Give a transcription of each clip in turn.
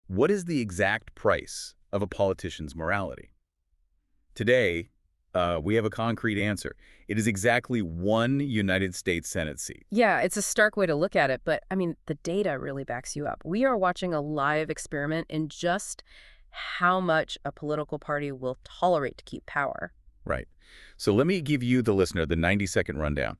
What is the exact price of a politician's morality? Today, we have a concrete answer. It is exactly one United States Senate seat. Yeah, it's a stark way to look at it, but I mean, the data really backs you up. We are watching a live experiment in just how much a political party will tolerate to keep power. Right. So let me give you, the listener, the 90-second rundown.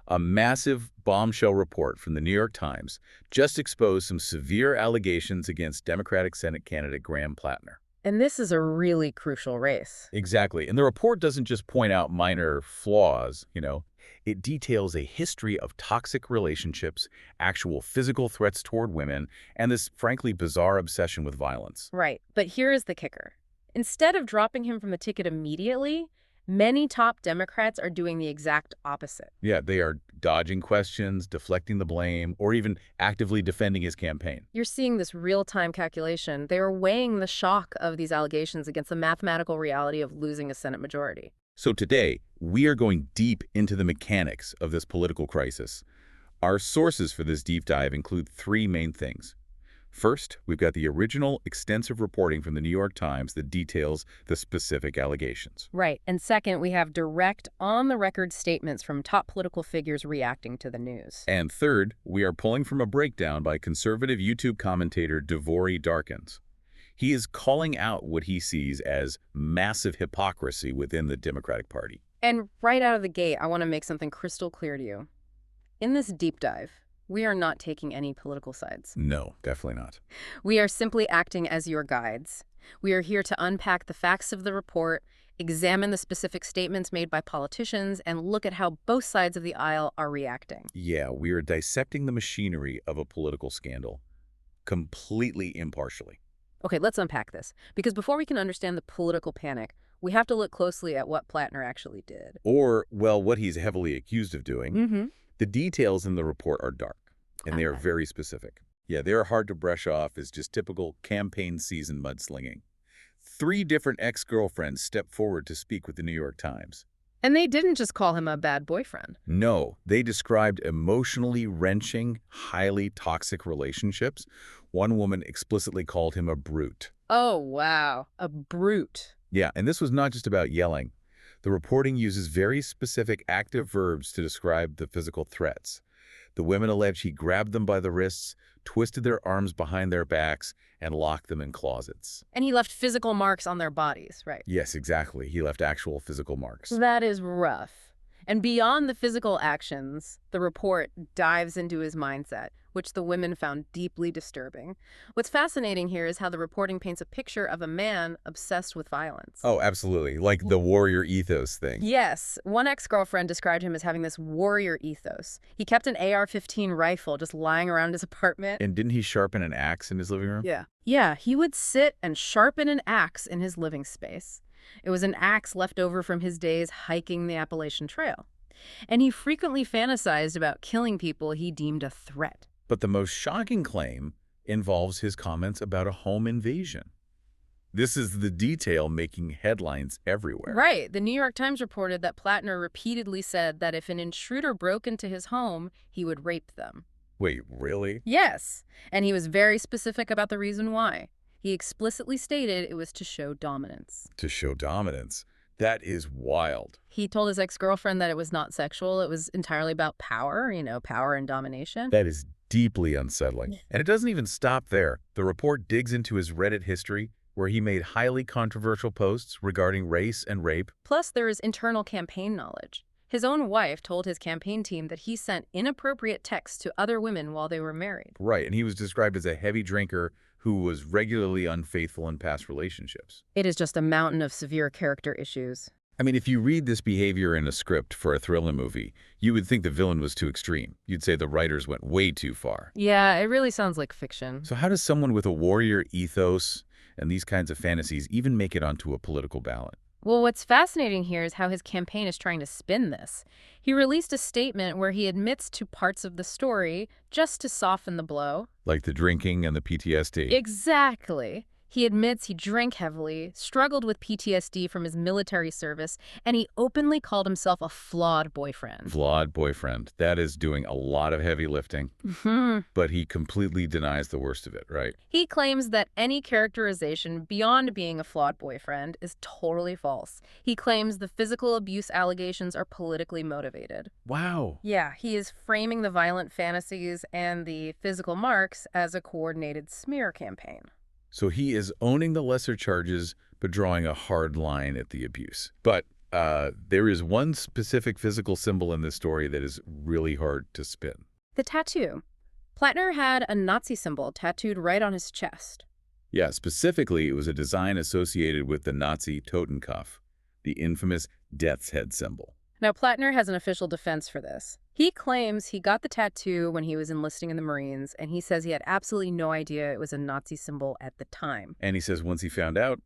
A massive bombshell report from the New York Times just exposed some severe allegations against Democratic Senate candidate Graham Platner. And this is a really crucial race. Exactly. And the report doesn't just point out minor flaws, It details a history of toxic relationships, actual physical threats toward women, and this, frankly, bizarre obsession with violence. Right. But here is the kicker. Instead of dropping him from the ticket immediately, many top Democrats are doing the exact opposite. Yeah, they are dodging questions, deflecting the blame, or even actively defending his campaign. You're seeing this real-time calculation. They are weighing the shock of these allegations against the mathematical reality of losing a Senate majority. So today, we are going deep into the mechanics of this political crisis. Our sources for this deep dive include three main things. First, we've got the original extensive reporting from the New York Times that details the specific allegations. Right. And second, we have direct, on-the-record statements from top political figures reacting to the news. And third, we are pulling from a breakdown by conservative YouTube commentator Devory Darkins. He is calling out what he sees as massive hypocrisy within the Democratic Party. And right out of the gate, I want to make something crystal clear to you. In this deep dive, we are not taking any political sides. No, definitely not. We are simply acting as your guides. We are here to unpack the facts of the report, examine the specific statements made by politicians, and look at how both sides of the aisle are reacting. Yeah, we are dissecting the machinery of a political scandal completely impartially. Okay, let's unpack this. Because before we can understand the political panic, we have to look closely at what Platner actually did. Or, well, what he's heavily accused of doing. Mm-hmm. The details in the report are dark, and they are very specific. Yeah, they are hard to brush off as just typical campaign season mudslinging. 3 different ex-girlfriends stepped forward to speak with the New York Times. And they didn't just call him a bad boyfriend. No, they described emotionally wrenching, highly toxic relationships. One woman explicitly called him a brute. Oh, wow. A brute. Yeah, and this was not just about yelling. The reporting uses very specific active verbs to describe the physical threats. The women allege he grabbed them by the wrists, twisted their arms behind their backs, and locked them in closets. And he left physical marks on their bodies, right? Yes, exactly. He left actual physical marks. That is rough. And beyond the physical actions, the report dives into his mindset, which the women found deeply disturbing. What's fascinating here is how the reporting paints a picture of a man obsessed with violence. Oh, absolutely. Like the warrior ethos thing. Yes. One ex-girlfriend described him as having this warrior ethos. He kept an AR-15 rifle just lying around his apartment. And didn't he sharpen an axe in his living room? Yeah, he would sit and sharpen an axe in his living space. It was an axe left over from his days hiking the Appalachian Trail. And he frequently fantasized about killing people he deemed a threat. But the most shocking claim involves his comments about a home invasion. This is the detail making headlines everywhere. Right. The New York Times reported that Platner repeatedly said that if an intruder broke into his home, he would rape them. Wait, really? Yes. And he was very specific about the reason why. He explicitly stated it was to show dominance. To show dominance. That is wild. He told his ex-girlfriend that it was not sexual. It was entirely about power, power and domination. That is deeply unsettling. And it doesn't even stop there. The report digs into his Reddit history, where he made highly controversial posts regarding race and rape. Plus, there is internal campaign knowledge. His own wife told his campaign team that he sent inappropriate texts to other women while they were married. Right, and he was described as a heavy drinker who was regularly unfaithful in past relationships. It is just a mountain of severe character issues. I mean, if you read this behavior in a script for a thriller movie, you would think the villain was too extreme. You'd say the writers went way too far. Yeah, it really sounds like fiction. So how does someone with a warrior ethos and these kinds of fantasies even make it onto a political ballot? Well, what's fascinating here is how his campaign is trying to spin this. He released a statement where he admits to parts of the story just to soften the blow. Like the drinking and the PTSD. Exactly. He admits he drank heavily, struggled with PTSD from his military service, and he openly called himself a flawed boyfriend. Flawed boyfriend. That is doing a lot of heavy lifting. But he completely denies the worst of it, right? He claims that any characterization beyond being a flawed boyfriend is totally false. He claims the physical abuse allegations are politically motivated. Wow. Yeah, he is framing the violent fantasies and the physical marks as a coordinated smear campaign. So he is owning the lesser charges, but drawing a hard line at the abuse. But there is one specific physical symbol in this story that is really hard to spin. The tattoo. Platner had a Nazi symbol tattooed right on his chest. Yeah, specifically, it was a design associated with the Nazi Totenkopf, the infamous death's head symbol. Now, Platner has an official defense for this. He claims he got the tattoo when he was enlisting in the Marines, and he says he had absolutely no idea it was a Nazi symbol at the time. And he says once he found out,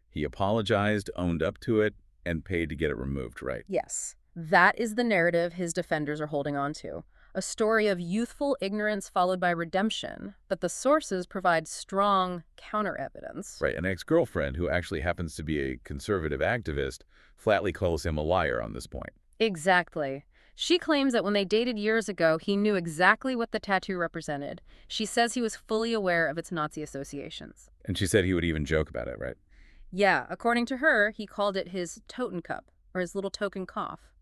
he apologized, owned up to it, and paid to get it removed, right? Yes, that is the narrative his defenders are holding on to. A story of youthful ignorance followed by redemption, but the sources provide strong counter-evidence. Right, an ex-girlfriend who actually happens to be a conservative activist flatly calls him a liar on this point. Exactly. She claims that when they dated years ago, he knew exactly what the tattoo represented. She says he was fully aware of its Nazi associations. And she said he would even joke about it, right? Yeah, according to her, he called it his Totenkopf, or his little token cough,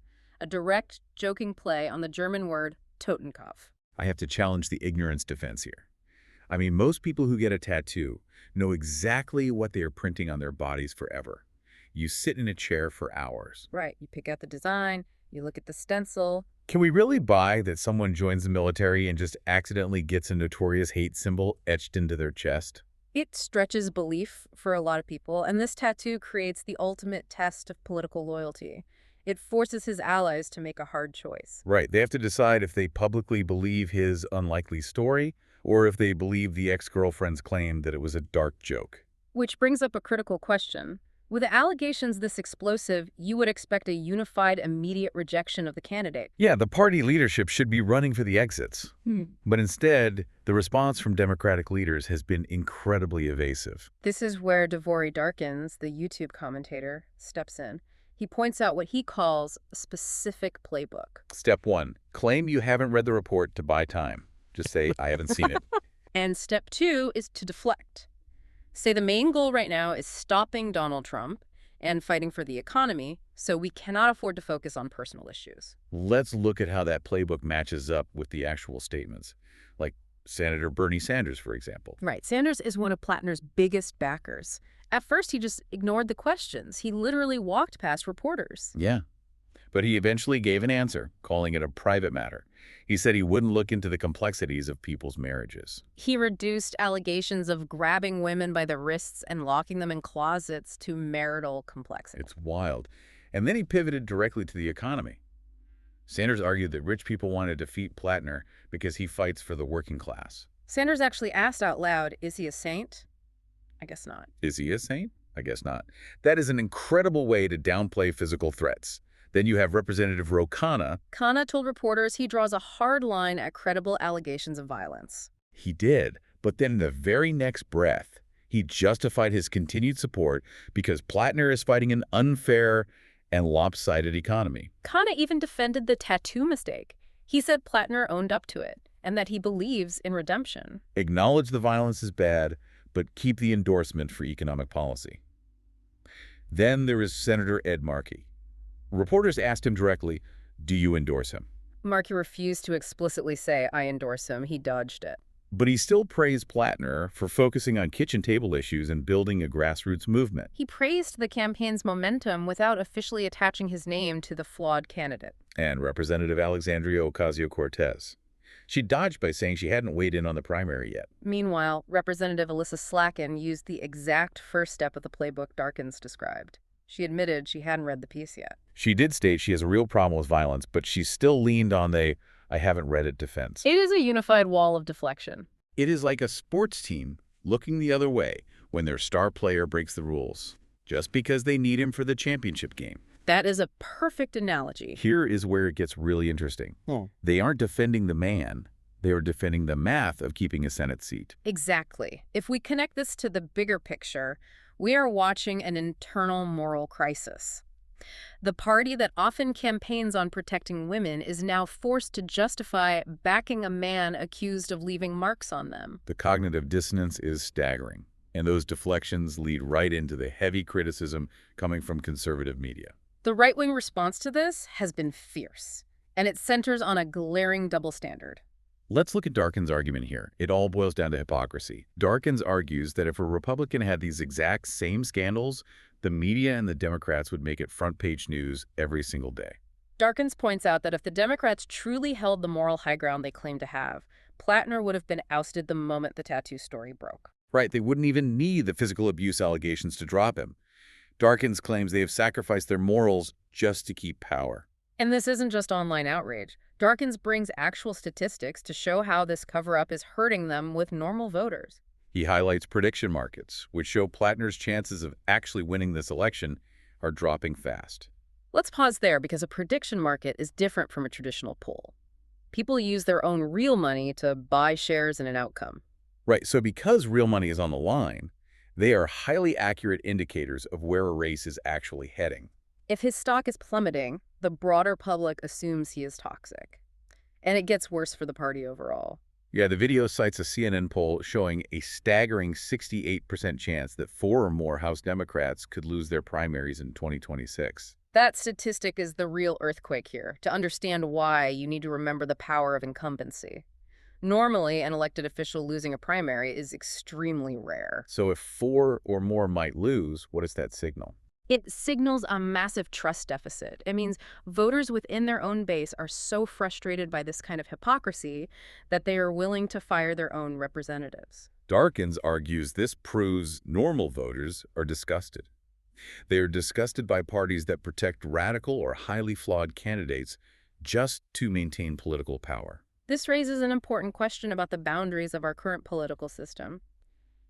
a direct, joking play on the German word Totenkopf. I have to challenge the ignorance defense here. I mean, most people who get a tattoo know exactly what they are printing on their bodies forever. You sit in a chair for hours. Right, you pick out the design, you look at the stencil. Can we really buy that someone joins the military and just accidentally gets a notorious hate symbol etched into their chest? It stretches belief for a lot of people, and this tattoo creates the ultimate test of political loyalty. It forces his allies to make a hard choice. Right. They have to decide if they publicly believe his unlikely story or if they believe the ex-girlfriend's claim that it was a dark joke. Which brings up a critical question. With allegations this explosive, you would expect a unified, immediate rejection of the candidate. Yeah, the party leadership should be running for the exits. But instead, the response from Democratic leaders has been incredibly evasive. This is where Devory Darkins, the YouTube commentator, steps in. He points out what he calls a specific playbook. Step 1, claim you haven't read the report to buy time. Just say, I haven't seen it. And step 2 is to deflect. Say the main goal right now is stopping Donald Trump and fighting for the economy, so we cannot afford to focus on personal issues. Let's look at how that playbook matches up with the actual statements, like Senator Bernie Sanders, for example. Right. Sanders is one of Platner's biggest backers. At first, he just ignored the questions. He literally walked past reporters. Yeah. But he eventually gave an answer, calling it a private matter. He said he wouldn't look into the complexities of people's marriages. He reduced allegations of grabbing women by the wrists and locking them in closets to marital complexity. It's wild. And then he pivoted directly to the economy. Sanders argued that rich people want to defeat Platner because he fights for the working class. Sanders actually asked out loud, is he a saint? I guess not. Is he a saint? I guess not. That is an incredible way to downplay physical threats. Then you have Representative Ro Khanna. Khanna told reporters he draws a hard line at credible allegations of violence. He did, but then in the very next breath, he justified his continued support because Platner is fighting an unfair and lopsided economy. Khanna even defended the tattoo mistake. He said Platner owned up to it and that he believes in redemption. Acknowledge the violence is bad, but keep the endorsement for economic policy. Then there is Senator Ed Markey. Reporters asked him directly, do you endorse him? Markey refused to explicitly say, I endorse him. He dodged it. But he still praised Platner for focusing on kitchen table issues and building a grassroots movement. He praised the campaign's momentum without officially attaching his name to the flawed candidate. And Representative Alexandria Ocasio-Cortez. She dodged by saying she hadn't weighed in on the primary yet. Meanwhile, Representative Alyssa Slacken used the exact first step of the playbook Darkins described. She admitted she hadn't read the piece yet. She did state she has a real problem with violence, but she still leaned on the I haven't read it defense. It is a unified wall of deflection. It is like a sports team looking the other way when their star player breaks the rules, just because they need him for the championship game. That is a perfect analogy. Here is where it gets really interesting. They aren't defending the man, They are defending the math of keeping a Senate seat. Exactly. If we connect this to the bigger picture, we are watching an internal moral crisis. The party that often campaigns on protecting women is now forced to justify backing a man accused of leaving marks on them. The cognitive dissonance is staggering, and those deflections lead right into the heavy criticism coming from conservative media. The right-wing response to this has been fierce, and it centers on a glaring double standard. Let's look at Darkin's argument here. It all boils down to hypocrisy. Darkins argues that if a Republican had these exact same scandals, the media and the Democrats would make it front-page news every single day. Darkins points out that if the Democrats truly held the moral high ground they claim to have, Platner would have been ousted the moment the tattoo story broke. Right, they wouldn't even need the physical abuse allegations to drop him. Darkins claims they have sacrificed their morals just to keep power. And this isn't just online outrage. Darkins brings actual statistics to show how this cover-up is hurting them with normal voters. He highlights prediction markets, which show Platner's chances of actually winning this election are dropping fast. Let's pause there because a prediction market is different from a traditional poll. People use their own real money to buy shares in an outcome. Right, so because real money is on the line, they are highly accurate indicators of where a race is actually heading. If his stock is plummeting, the broader public assumes he is toxic. And it gets worse for the party overall. Yeah, the video cites a CNN poll showing a staggering 68% chance that 4 or more House Democrats could lose their primaries in 2026. That statistic is the real earthquake here. To understand why, you need to remember the power of incumbency. Normally, an elected official losing a primary is extremely rare. So if 4 or more might lose, what does that signal? It signals a massive trust deficit. It means voters within their own base are so frustrated by this kind of hypocrisy that they are willing to fire their own representatives. Darkins argues this proves normal voters are disgusted. They are disgusted by parties that protect radical or highly flawed candidates just to maintain political power. This raises an important question about the boundaries of our current political system.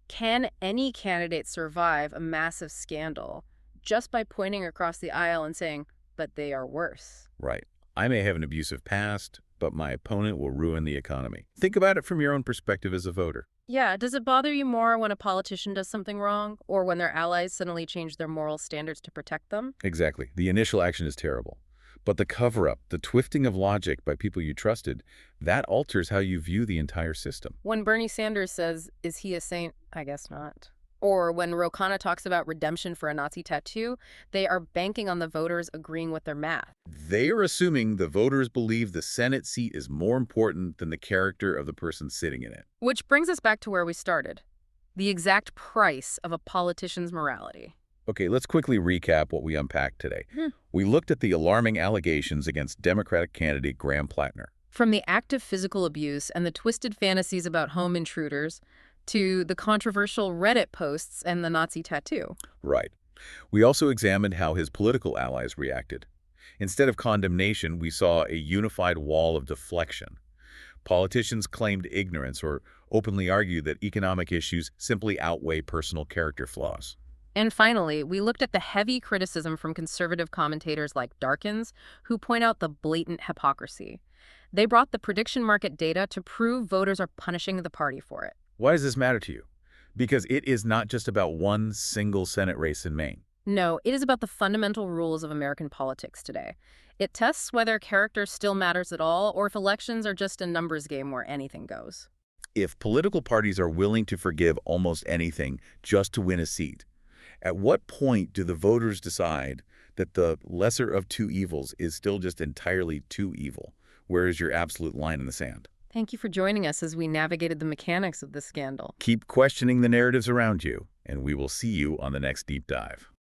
Can any candidate survive a massive scandal just by pointing across the aisle and saying, but they are worse? Right. I may have an abusive past, but my opponent will ruin the economy. Think about it from your own perspective as a voter. Yeah, does it bother you more when a politician does something wrong or when their allies suddenly change their moral standards to protect them? Exactly. The initial action is terrible. But the cover-up, the twisting of logic by people you trusted, that alters how you view the entire system. When Bernie Sanders says, is he a saint? I guess not. Or when Ro Khanna talks about redemption for a Nazi tattoo, they are banking on the voters agreeing with their math. They are assuming the voters believe the Senate seat is more important than the character of the person sitting in it. Which brings us back to where we started. The exact price of a politician's morality. Okay, let's quickly recap what we unpacked today. We looked at the alarming allegations against Democratic candidate Graham Platner. From the active physical abuse and the twisted fantasies about home intruders, to the controversial Reddit posts and the Nazi tattoo. Right. We also examined how his political allies reacted. Instead of condemnation, we saw a unified wall of deflection. Politicians claimed ignorance or openly argued that economic issues simply outweigh personal character flaws. And finally, we looked at the heavy criticism from conservative commentators like Darkins, who point out the blatant hypocrisy. They brought the prediction market data to prove voters are punishing the party for it. Why does this matter to you? Because it is not just about one single Senate race in Maine. No, it is about the fundamental rules of American politics today. It tests whether character still matters at all, or if elections are just a numbers game where anything goes. If political parties are willing to forgive almost anything just to win a seat, at what point do the voters decide that the lesser of two evils is still just entirely too evil? Where is your absolute line in the sand? Thank you for joining us as we navigated the mechanics of this scandal. Keep questioning the narratives around you, and we will see you on the next deep dive.